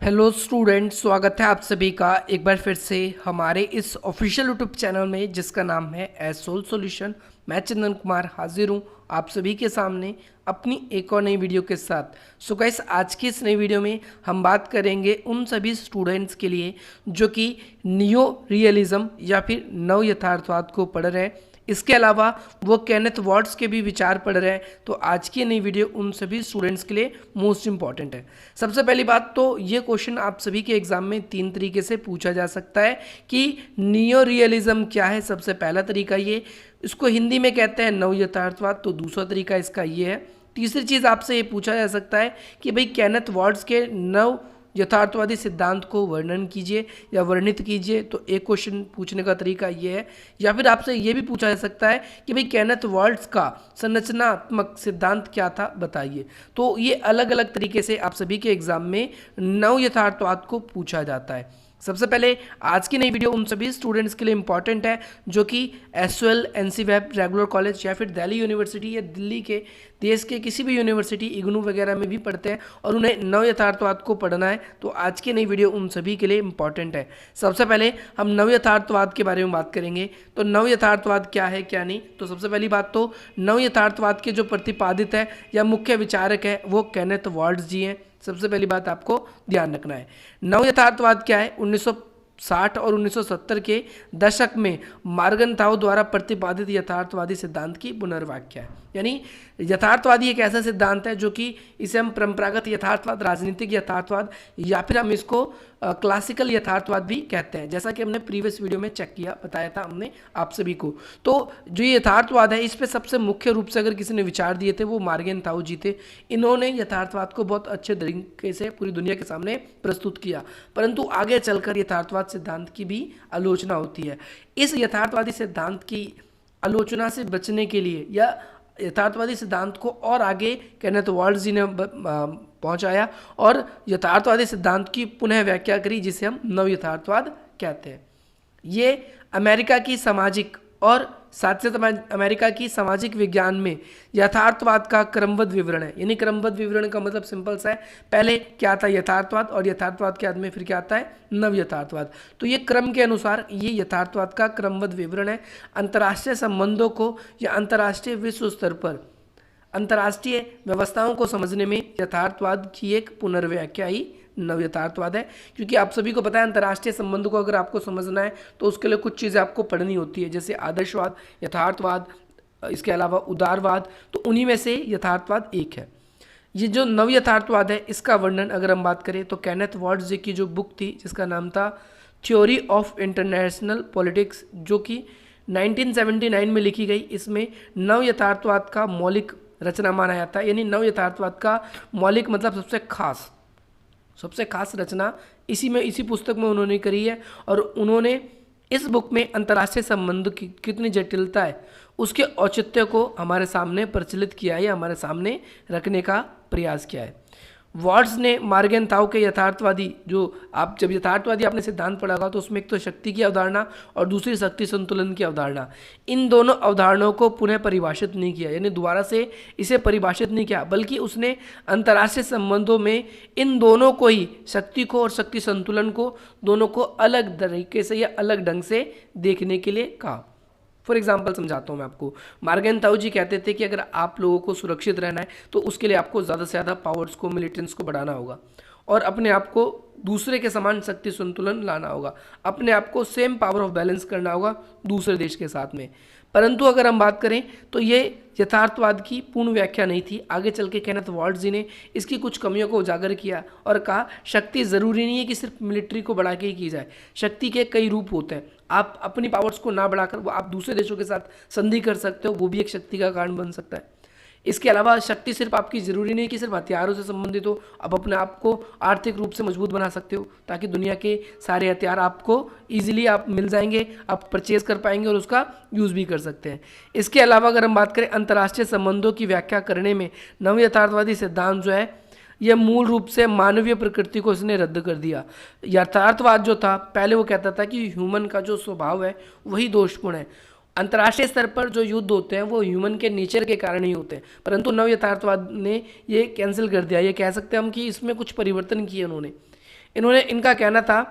Hello student, स्वागत है आप सभी का एक बार फिर से हमारे इस ऑफिशियल यूट्यूब चैनल में जिसका नाम है एसोल सॉल्यूशन। मैं चंदन कुमार हाजिर हूँ आप सभी के सामने अपनी एक और नई वीडियो के साथ। सो गाइस, आज की इस नई वीडियो में हम बात करेंगे उन सभी स्टूडेंट्स के लिए जो कि नियो रियलिज्म या फिर नव यथार्थवाद को पढ़ रहे हैं। इसके अलावा वो केनेथ वॉट्स के भी विचार पढ़ रहे हैं। तो आज की नई वीडियो उन सभी स्टूडेंट्स के लिए मोस्ट इंपॉर्टेंट है। सबसे पहली बात तो ये क्वेश्चन आप सभी के एग्जाम में 3 तरीके से पूछा जा सकता है कि नियो रियलिज्म क्या है। सबसे पहला तरीका ये, इसको हिंदी में कहते हैं नव यथार्थवाद। तो दूसरा तरीका इसका ये है। तीसरी चीज़ आपसे ये पूछा जा सकता है कि भाई केनेथ वॉट्स के नव यथार्थवादी सिद्धांत को वर्णन कीजिए या वर्णित कीजिए। तो एक क्वेश्चन पूछने का तरीका ये है। या फिर आपसे ये भी पूछा जा सकता है कि भाई केनेथ वॉल्ट्ज का संरचनात्मक सिद्धांत क्या था, बताइए। तो ये अलग अलग तरीके से आप सभी के एग्जाम में नव यथार्थवाद को पूछा जाता है। सबसे पहले आज की नई वीडियो उन सभी स्टूडेंट्स के लिए इंपॉर्टेंट है जो कि एसओएल, एनसीवैब, रेगुलर कॉलेज या फिर दिल्ली यूनिवर्सिटी या दिल्ली के देश के किसी भी यूनिवर्सिटी इग्नू वगैरह में भी पढ़ते हैं और उन्हें नव यथार्थवाद को पढ़ना है। तो आज की नई वीडियो उन सभी के लिए इंपॉर्टेंट है। सबसे पहले हम नव यथार्थवाद के बारे में बात करेंगे। तो नव यथार्थवाद क्या है क्या नहीं। तो सबसे पहली बात तो नव यथार्थवाद के जो प्रतिपादित है या मुख्य विचारक है वो केनेथ वॉल्ट्ज जी हैं। सबसे पहली बात आपको ध्यान रखना है। नव यथार्थवाद क्या है। 1960 और 1970 के दशक में मार्गनथाउ द्वारा प्रतिपादित यथार्थवादी सिद्धांत की पुनर्व्याख्या है। यानी यथार्थवादी एक ऐसा सिद्धांत है जो कि इसे हम परंपरागत यथार्थवाद, राजनीतिक यथार्थवाद या फिर हम इसको क्लासिकल यथार्थवाद भी कहते हैं, जैसा कि हमने प्रीवियस वीडियो में चेक किया, बताया था हमने आप सभी को। तो जो ये यथार्थवाद है इस पे सबसे मुख्य रूप से अगर किसी ने विचार दिए थे वो मार्गनथाउ जी थे। इन्होंने यथार्थवाद को बहुत अच्छे तरीके से पूरी दुनिया के सामने प्रस्तुत किया, परंतु आगे चलकर यथार्थवाद सिद्धांत की भी आलोचना होती है। इस यथार्थवादी सिद्धांत की आलोचना से बचने के लिए या यथार्थवादी सिद्धांत को और आगे केनेथ वॉल्ट्ज जी ने पहुंचाया और यथार्थवादी सिद्धांत की पुनः व्याख्या करी, जिसे हम नव यथार्थवाद कहते हैं। ये अमेरिका की सामाजिक और साथ अमेरिका की सामाजिक विज्ञान में यथार्थवाद का क्रमबद्ध विवरण है। यानी क्रमबद्ध विवरण का मतलब सिंपल सा है, पहले क्या आता है यथार्थवाद और यथार्थवाद के बाद में फिर क्या आता है नव यथार्थवाद। तो ये क्रम के अनुसार ये यथार्थवाद का क्रमबद्ध विवरण है। अंतर्राष्ट्रीय संबंधों को या अंतर्राष्ट्रीय विश्व स्तर पर अंतर्राष्ट्रीय व्यवस्थाओं को समझने में यथार्थवाद की एक पुनर्व्याख्या ही नव यथार्थवाद है। क्योंकि आप सभी को पता है अंतर्राष्ट्रीय संबंधों को अगर आपको समझना है तो उसके लिए कुछ चीज़ें आपको पढ़नी होती है, जैसे आदर्शवाद, यथार्थवाद, इसके अलावा उदारवाद। तो उन्हीं में से यथार्थवाद एक है। ये जो नव यथार्थवाद है इसका वर्णन अगर हम बात करें तो केनेथ वॉल्ट्ज जी की जो बुक थी जिसका नाम था थ्योरी ऑफ इंटरनेशनल पॉलिटिक्स, जो कि 1979 में लिखी गई, इसमें नव यथार्थवाद का मौलिक रचना माना जाता है। यानी नव यथार्थवाद का मौलिक मतलब सबसे खास रचना इसी पुस्तक में उन्होंने करी है। और उन्होंने इस बुक में अंतर्राष्ट्रीय संबंध की कितनी जटिलता है उसके औचित्य को हमारे सामने प्रचलित किया है, हमारे सामने रखने का प्रयास किया है। वॉल्ट्ज ने मार्गनथाउ के यथार्थवादी, जो आप जब यथार्थवादी आपने सिद्धांत पढ़ा होगा तो उसमें एक तो शक्ति की अवधारणा और दूसरी शक्ति संतुलन की अवधारणा, इन दोनों अवधारणाओं को पुनः परिभाषित नहीं किया। यानी दोबारा से इसे परिभाषित नहीं किया, बल्कि उसने अंतर्राष्ट्रीय संबंधों में इन दोनों को ही, शक्ति को और शक्ति संतुलन को, दोनों को अलग तरीके से या अलग ढंग से देखने के लिए कहा। फॉर एग्जाम्पल समझाता हूँ मैं आपको। मार्गनथाउ जी कहते थे कि अगर आप लोगों को सुरक्षित रहना है तो उसके लिए आपको ज़्यादा से ज़्यादा पावर्स को, मिलिटेंट्स को बढ़ाना होगा और अपने आप को दूसरे के समान शक्ति संतुलन लाना होगा, अपने आप को सेम पावर ऑफ बैलेंस करना होगा दूसरे देश के साथ में। परंतु अगर हम बात करें तो ये यथार्थवाद की पूर्ण व्याख्या नहीं थी। आगे चल के केनेथ वॉल्ट्ज जी ने इसकी कुछ कमियों को उजागर किया और कहा शक्ति ज़रूरी नहीं है कि सिर्फ मिलिट्री को बढ़ा के ही की जाए, शक्ति के कई रूप होते हैं। आप अपनी पावर्स को ना बढ़ाकर आप दूसरे देशों के साथ संधि कर सकते हो, वो भी एक शक्ति का कारण बन सकता है। इसके अलावा शक्ति सिर्फ आपकी ज़रूरी नहीं कि सिर्फ हथियारों से संबंधित हो, आप अपने आप को आर्थिक रूप से मजबूत बना सकते हो ताकि दुनिया के सारे हथियार आपको ईजिली आप मिल जाएंगे, आप परचेज कर पाएंगे और उसका यूज़ भी कर सकते हैं। इसके अलावा अगर हम बात करें अंतर्राष्ट्रीय संबंधों की व्याख्या करने में नव यथार्थवादी सिद्धांत जो है यह मूल रूप से मानवीय प्रकृति को इसने रद्द कर दिया। यथार्थवाद जो था पहले वो कहता था कि ह्यूमन का जो स्वभाव है वही दोषपूर्ण है, अंतर्राष्ट्रीय स्तर पर जो युद्ध होते हैं वो ह्यूमन के नेचर के कारण ही होते हैं। परंतु नव यथार्थवाद ने ये कैंसिल कर दिया। ये कह सकते हैं हम कि इसमें कुछ परिवर्तन किए उन्होंने। इन्होंने इनका कहना था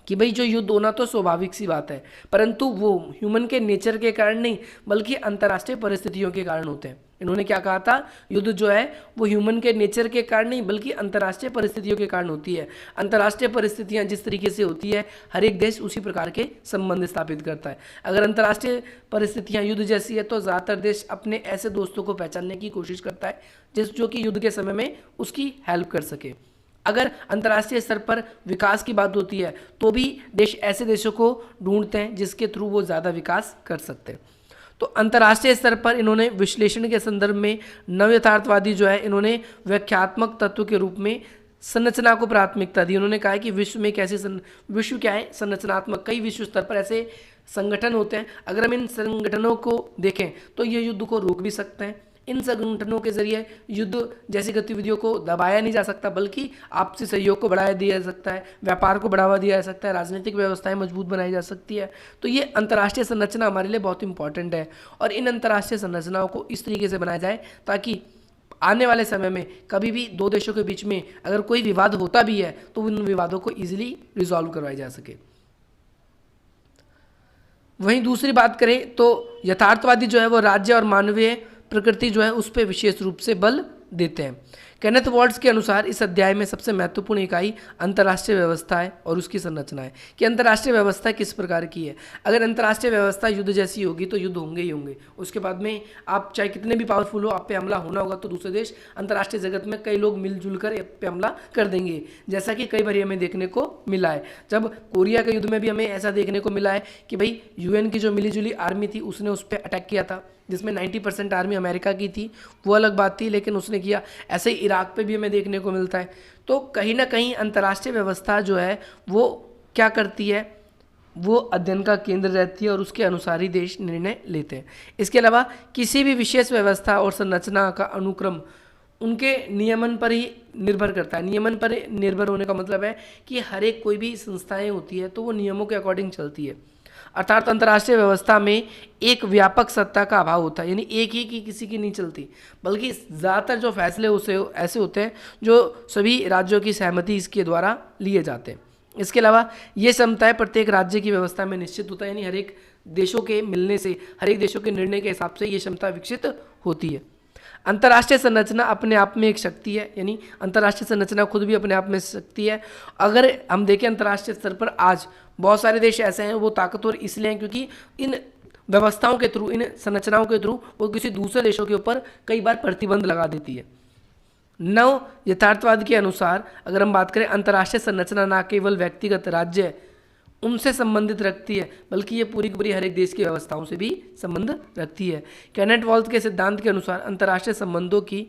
कि भाई जो युद्ध होना तो स्वाभाविक सी बात है, परंतु वो ह्यूमन के नेचर के कारण नहीं बल्कि अंतर्राष्ट्रीय परिस्थितियों के कारण होते हैं। इन्होंने क्या कहा था, युद्ध जो है वो ह्यूमन के नेचर के कारण नहीं बल्कि अंतर्राष्ट्रीय परिस्थितियों के कारण होती है। अंतर्राष्ट्रीय परिस्थितियां जिस तरीके से होती है हर एक देश उसी प्रकार के संबंध स्थापित करता है। अगर अंतर्राष्ट्रीय परिस्थितियां युद्ध जैसी है तो ज़्यादातर देश अपने ऐसे दोस्तों को पहचानने की कोशिश करता है जो कि युद्ध के समय में उसकी हेल्प कर सके। अगर अंतर्राष्ट्रीय स्तर पर विकास की बात होती है तो भी देश ऐसे देशों को ढूंढते हैं जिसके थ्रू वो ज़्यादा विकास कर सकते हैं। तो अंतर्राष्ट्रीय स्तर पर इन्होंने विश्लेषण के संदर्भ में नव यथार्थवादी जो है इन्होंने व्याख्यात्मक तत्व के रूप में संरचना को प्राथमिकता दी। उन्होंने कहा है कि विश्व में कैसे विश्व क्या है, संरचनात्मक। कई विश्व स्तर पर ऐसे संगठन होते हैं, अगर हम इन संगठनों को देखें तो ये युद्ध को रोक भी सकते हैं। इन संगठनों के जरिए युद्ध जैसी गतिविधियों को दबाया नहीं जा सकता बल्कि आपसी सहयोग को बढ़ाया दिया जा सकता है, व्यापार को बढ़ावा दिया जा सकता है, राजनीतिक व्यवस्थाएं मजबूत बनाई जा सकती है। तो ये अंतर्राष्ट्रीय संरचना हमारे लिए बहुत इंपॉर्टेंट है और इन अंतर्राष्ट्रीय संरचनाओं को इस तरीके से बनाया जाए ताकि आने वाले समय में कभी भी दो देशों के बीच में अगर कोई विवाद होता भी है तो उन विवादों को ईजिली रिजॉल्व करवाया जा सके। वहीं दूसरी बात करें तो यथार्थवादी जो है वो राज्य और मानवीय प्रकृति जो है उस पर विशेष रूप से बल देते हैं। केनेथ वॉल्ट्स के अनुसार इस अध्याय में सबसे महत्वपूर्ण इकाई अंतर्राष्ट्रीय व्यवस्था है और उसकी संरचना है कि अंतर्राष्ट्रीय व्यवस्था किस प्रकार की है। अगर अंतर्राष्ट्रीय व्यवस्था युद्ध जैसी होगी तो युद्ध होंगे ही होंगे। उसके बाद में आप चाहे कितने भी पावरफुल हो, आप पे हमला होना होगा तो दूसरे देश अंतर्राष्ट्रीय जगत में कई लोग मिलजुल कर आप पे हमला कर देंगे, जैसा कि कई बार हमें देखने को मिला है। जब कोरिया के युद्ध में भी हमें ऐसा देखने को मिला है कि भाई यूएन की जो मिलीजुली आर्मी थी उसने उस पर अटैक किया था जिसमें 90% आर्मी अमेरिका की थी, वो अलग बात थी, लेकिन उसने किया। ऐसे ही इराक पे भी हमें देखने को मिलता है। तो कहीं ना कहीं अंतर्राष्ट्रीय व्यवस्था जो है वो क्या करती है, वो अध्ययन का केंद्र रहती है और उसके अनुसार ही देश निर्णय लेते हैं। इसके अलावा किसी भी विशेष व्यवस्था और संरचना का अनुक्रम उनके नियमन पर ही निर्भर करता है। नियमन पर निर्भर होने का मतलब है कि हर एक कोई भी संस्थाएं होती है तो वो नियमों के अकॉर्डिंग चलती है। अर्थात अंतर्राष्ट्रीय व्यवस्था में एक व्यापक सत्ता का अभाव होता है, यानी एक ही की किसी की नहीं चलती, बल्कि ज़्यादातर जो फैसले उसे ऐसे होते हैं जो सभी राज्यों की सहमति इसके द्वारा लिए जाते हैं। इसके अलावा ये क्षमताएं प्रत्येक राज्य की व्यवस्था में निश्चित होता है, यानी हर एक देशों के मिलने से, हर एक देशों के निर्णय के हिसाब से ये क्षमता विकसित होती है। अंतर्राष्ट्रीय संरचना अपने आप में एक शक्ति है, यानी अंतर्राष्ट्रीय संरचना खुद भी अपने आप में शक्ति है। अगर हम देखें अंतर्राष्ट्रीय स्तर पर आज बहुत सारे देश ऐसे हैं वो ताकतवर इसलिए हैं क्योंकि इन व्यवस्थाओं के थ्रू, इन संरचनाओं के थ्रू वो किसी दूसरे देशों के ऊपर कई बार प्रतिबंध लगा देती है। नव यथार्थवाद के अनुसार अगर हम बात करें अंतर्राष्ट्रीय संरचना ना केवल व्यक्तिगत राज्य उनसे संबंधित रखती है बल्कि ये पूरी की पूरी हर एक देश की व्यवस्थाओं से भी संबंध रखती है। केनेथ वॉल्ट्स के सिद्धांत के अनुसार अंतर्राष्ट्रीय संबंधों की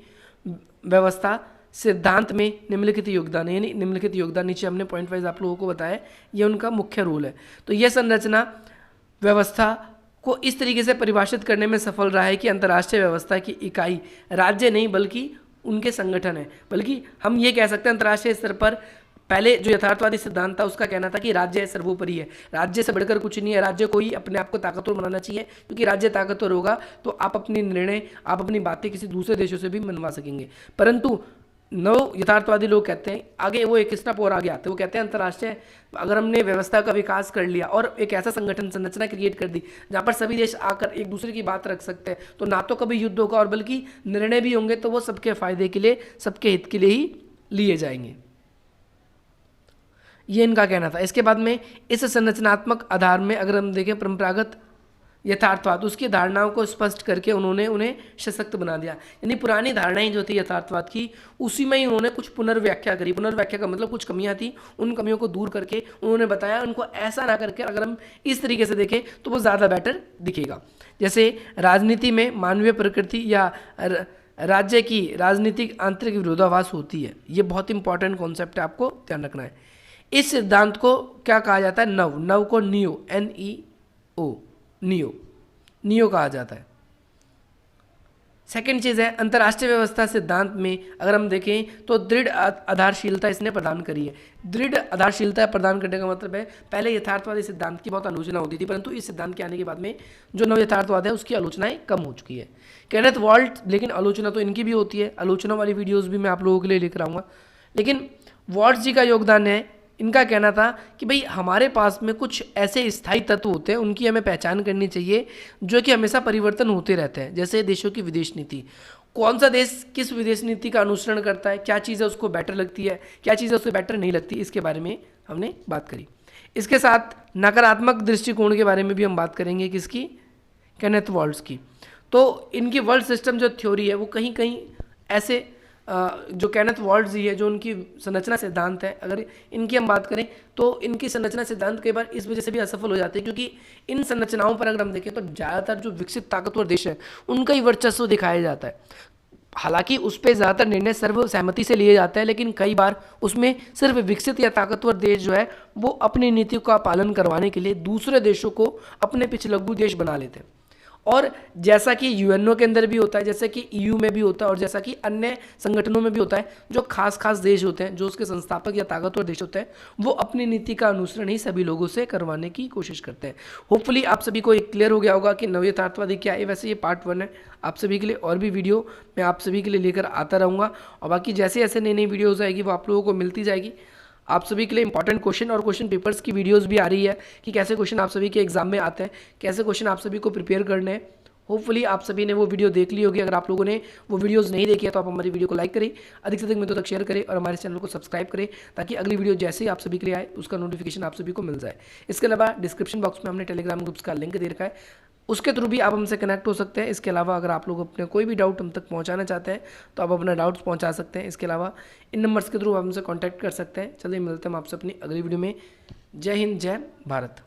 व्यवस्था सिद्धांत में निम्नलिखित योगदान है, यानी निम्नलिखित योगदान नीचे हमने पॉइंट वाइज आप लोगों को बताया, ये उनका मुख्य रोल है। तो यह संरचना व्यवस्था को इस तरीके से परिभाषित करने में सफल रहा है कि अंतर्राष्ट्रीय व्यवस्था की इकाई राज्य नहीं बल्कि उनके संगठन है। बल्कि हम ये कह सकते हैं अंतर्राष्ट्रीय स्तर पर पहले जो यथार्थवादी सिद्धांत था उसका कहना था कि राज्य सर्वोपरि है, राज्य से बढ़कर कुछ नहीं है, राज्य को ही अपने आप को ताकतवर बनाना चाहिए क्योंकि राज्य ताकतवर होगा तो आप अपने निर्णय, आप अपनी बातें किसी दूसरे देशों से भी मनवा सकेंगे। परंतु नव यथार्थवादी लोग कहते हैं आगे, वो एक स्टेप और आगे आते हैं, वो कहते हैं अंतर्राष्ट्रीय अगर हमने व्यवस्था का विकास कर लिया और एक ऐसा संगठन संरचना क्रिएट कर दी जहाँ पर सभी देश आकर एक दूसरे की बात रख सकते हैं तो ना तो कभी युद्ध होगा और बल्कि निर्णय भी होंगे तो वो सबके फायदे के लिए, सबके हित के लिए ही लिए जाएंगे। ये इनका कहना था। इसके बाद में इस संरचनात्मक आधार में अगर हम देखें परंपरागत यथार्थवाद, उसकी धारणाओं को स्पष्ट करके उन्होंने उन्हें सशक्त बना दिया, यानी पुरानी धारणाएं जो थी यथार्थवाद की उसी में ही उन्होंने कुछ पुनर्व्याख्या करी। पुनर्व्याख्या का मतलब कुछ कमियां थी, उन कमियों को दूर करके उन्होंने बताया उनको ऐसा ना करके अगर हम इस तरीके से देखें तो वो ज़्यादा बेटर दिखेगा। जैसे राजनीति में मानवीय प्रकृति या राज्य की राजनीतिक आंतरिक विरोधाभास होती है, ये बहुत इंपॉर्टेंट कॉन्सेप्ट है, आपको ध्यान रखना है। इस सिद्धांत को क्या कहा जाता है, नव को नियो, NEO, नियो कहा जाता है। सेकेंड चीज़ है अंतर्राष्ट्रीय व्यवस्था सिद्धांत में अगर हम देखें तो दृढ़ आधारशीलता इसने प्रदान करी है। दृढ़ आधारशीलता प्रदान करने का मतलब है पहले यथार्थवादी सिद्धांत की बहुत आलोचना होती थी परंतु इस सिद्धांत के आने के बाद में जो नव यथार्थवाद है उसकी आलोचनाएं कम हो चुकी है। केनेथ वॉल्ट, लेकिन आलोचना तो इनकी भी होती है, आलोचना वाली वीडियोज़ भी मैं आप लोगों के लिए लेकर आऊँगा, लेकिन वॉल्ट्स जी का योगदान है, इनका कहना था कि भाई हमारे पास में कुछ ऐसे स्थायी तत्व होते हैं, उनकी हमें पहचान करनी चाहिए जो कि हमेशा परिवर्तन होते रहते हैं, जैसे देशों की विदेश नीति। कौन सा देश किस विदेश नीति का अनुसरण करता है, क्या चीज़ें उसको बेटर लगती है, क्या चीज़ें उसको बेटर नहीं लगती, इसके बारे में हमने बात करी। इसके साथ नकारात्मक दृष्टिकोण के बारे में भी हम बात करेंगे, किसकी, केनेथ वॉल्ट्स की। तो इनकी वर्ल्ड सिस्टम जो थ्योरी है वो कहीं कहीं ऐसे जो केनेथ वॉल्ट्स जी है, जो उनकी संरचना सिद्धांत है, अगर इनकी हम बात करें तो इनकी संरचना सिद्धांत कई बार इस वजह से भी असफल हो जाते हैं क्योंकि इन संरचनाओं पर अगर हम देखें तो ज़्यादातर जो विकसित ताकतवर देश है उनका ही वर्चस्व दिखाया जाता है। हालांकि उस पर ज़्यादातर निर्णय सर्वसहमति से लिए जाते हैं, लेकिन कई बार उसमें सिर्फ विकसित या ताकतवर देश जो है वो अपनी नीतियों का पालन करवाने के लिए दूसरे देशों को अपने पिछलग्गू देश बना लेते हैं। और जैसा कि यूएनओ के अंदर भी होता है, जैसा कि ईयू में भी होता है और जैसा कि अन्य संगठनों में भी होता है, जो खास खास देश होते हैं, जो उसके संस्थापक या ताकतवर देश होते हैं, वो अपनी नीति का अनुसरण ही सभी लोगों से करवाने की कोशिश करते हैं। होपफुली आप सभी को एक क्लियर हो गया होगा कि नवयथार्थवादी क्या है। वैसे ये पार्ट 1 है, आप सभी के लिए और भी वीडियो मैं आप सभी के लिए लेकर आता रहूँगा और बाकी जैसे जैसे नई नई वीडियोज़ आएगी वो आप लोगों को मिलती जाएगी। आप सभी के लिए इंपॉर्टेंट क्वेश्चन और क्वेश्चन पेपर्स की वीडियोस भी आ रही है कि कैसे क्वेश्चन आप सभी के एग्जाम में आते हैं, कैसे क्वेश्चन आप सभी को प्रिपेयर करने हैं। होपफुली आप सभी ने वो वीडियो देख ली होगी। अगर आप लोगों ने वो वीडियोस नहीं देखी है तो आप हमारी वीडियो को लाइक करें, अधिक से अधिक मित्रों तक शेयर करें और हमारे चैनल को सब्सक्राइब करें ताकि अगली वीडियो जैसे ही आप सभी के लिए आए उसका नोटिफिकेशन आप सभी को मिल जाए। इसके अलावा डिस्क्रिप्शन बॉक्स में हमने टेलीग्राम ग्रुप्स का लिंक दे रखा है, उसके थ्रू भी आप हमसे कनेक्ट हो सकते हैं। इसके अलावा अगर आप लोग अपने कोई भी डाउट हम तक पहुंचाना चाहते हैं तो आप अपना डाउट्स पहुंचा सकते हैं। इसके अलावा इन नंबर्स के थ्रू आप हमसे कॉन्टैक्ट कर सकते हैं। चलिए मिलते हैं हम आपसे अपनी अगली वीडियो में। जय हिंद, जय भारत।